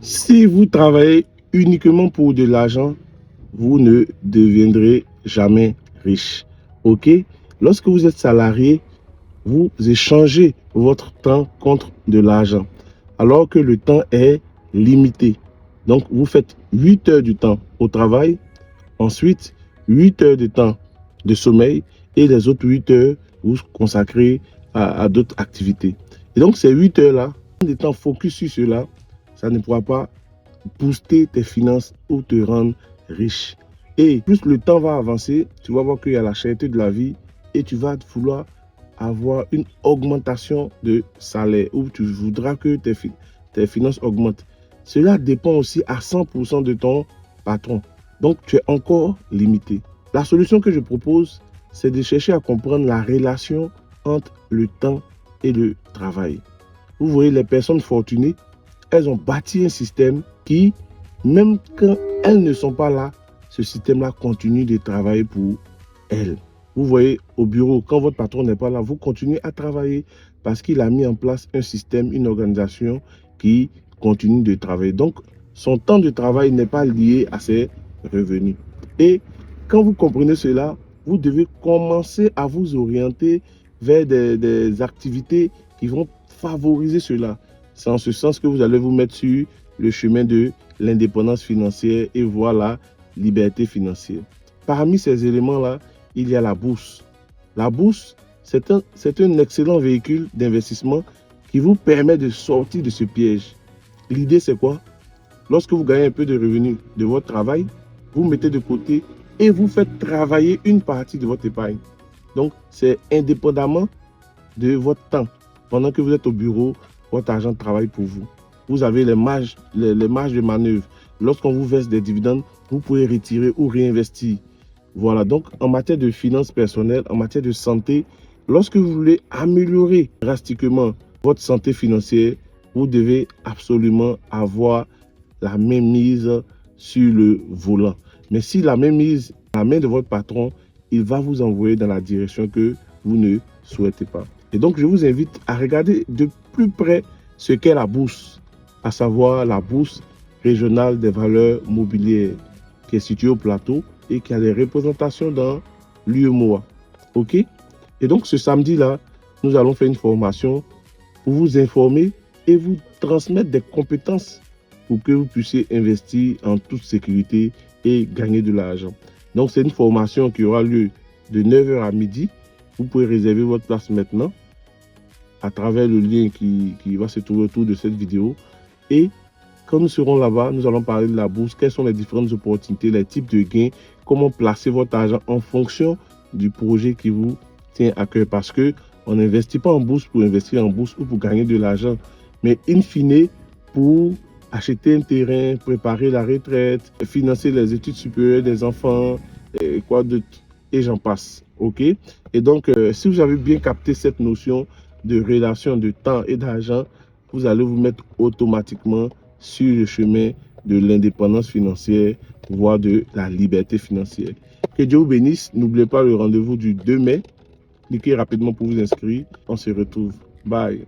Si vous travaillez uniquement pour de l'argent, vous ne deviendrez jamais riche. OK? Lorsque vous êtes salarié, vous échangez votre temps contre de l'argent, alors que le temps est limité. Donc, vous faites 8 heures du temps au travail, ensuite 8 heures de temps de sommeil et les autres 8 heures, vous consacrez à d'autres activités. Et donc, ces 8 heures-là, de temps focus sur cela, ça ne pourra pas booster tes finances ou te rendre riche. Et plus le temps va avancer, tu vas voir qu'il y a la cherté de la vie et tu vas vouloir avoir une augmentation de salaire ou tu voudras que tes finances augmentent. Cela dépend aussi à 100% de ton patron. Donc, tu es encore limité. La solution que je propose, c'est de chercher à comprendre la relation entre le temps et le travail. Vous voyez, les personnes fortunées, elles ont bâti un système qui, même quand elles ne sont pas là, ce système-là continue de travailler pour elles. Vous voyez, au bureau, quand votre patron n'est pas là, vous continuez à travailler parce qu'il a mis en place un système, une organisation qui continue de travailler. Donc, son temps de travail n'est pas lié à ses revenus. Et quand vous comprenez cela, vous devez commencer à vous orienter vers des activités qui vont favoriser cela. C'est en ce sens que vous allez vous mettre sur le chemin de l'indépendance financière et voir la liberté financière. Parmi ces éléments-là, il y a la bourse. La bourse, c'est un excellent véhicule d'investissement qui vous permet de sortir de ce piège. L'idée, c'est quoi? Lorsque vous gagnez un peu de revenus de votre travail, vous mettez de côté et vous faites travailler une partie de votre épargne. Donc, c'est indépendamment de votre temps. Pendant que vous êtes au bureau, votre argent travaille pour vous. Vous avez les marges de manœuvre. Lorsqu'on vous verse des dividendes, vous pouvez retirer ou réinvestir. Voilà, donc en matière de finances personnelles, en matière de santé, lorsque vous voulez améliorer drastiquement votre santé financière, vous devez absolument avoir la mainmise sur le volant. Mais si la mainmise, la main de votre patron, il va vous envoyer dans la direction que vous ne souhaitez pas. Et donc, je vous invite à regarder de plus près ce qu'est la bourse, à savoir la bourse régionale des valeurs mobilières qui est située au plateau et qui a des représentations dans l'UEMOA. OK? Et donc, ce samedi-là, nous allons faire une formation pour vous informer et vous transmettre des compétences pour que vous puissiez investir en toute sécurité et gagner de l'argent. Donc, c'est une formation qui aura lieu de 9h à midi. Vous pouvez réserver votre place maintenant à travers le lien qui va se trouver autour de cette vidéo. Et quand nous serons là-bas, nous allons parler de la bourse, quelles sont les différentes opportunités, les types de gains, comment placer votre argent en fonction du projet qui vous tient à cœur. Parce qu'on n'investit pas en bourse pour investir en bourse ou pour gagner de l'argent, mais in fine, pour acheter un terrain, préparer la retraite, financer les études supérieures des enfants, et j'en passe. OK? Et donc, si vous avez bien capté cette notion de relation de temps et d'argent, vous allez vous mettre automatiquement sur le chemin de l'indépendance financière, voire de la liberté financière. Que Dieu vous bénisse. N'oubliez pas le rendez-vous du 2 mai. Cliquez rapidement pour vous inscrire. On se retrouve. Bye.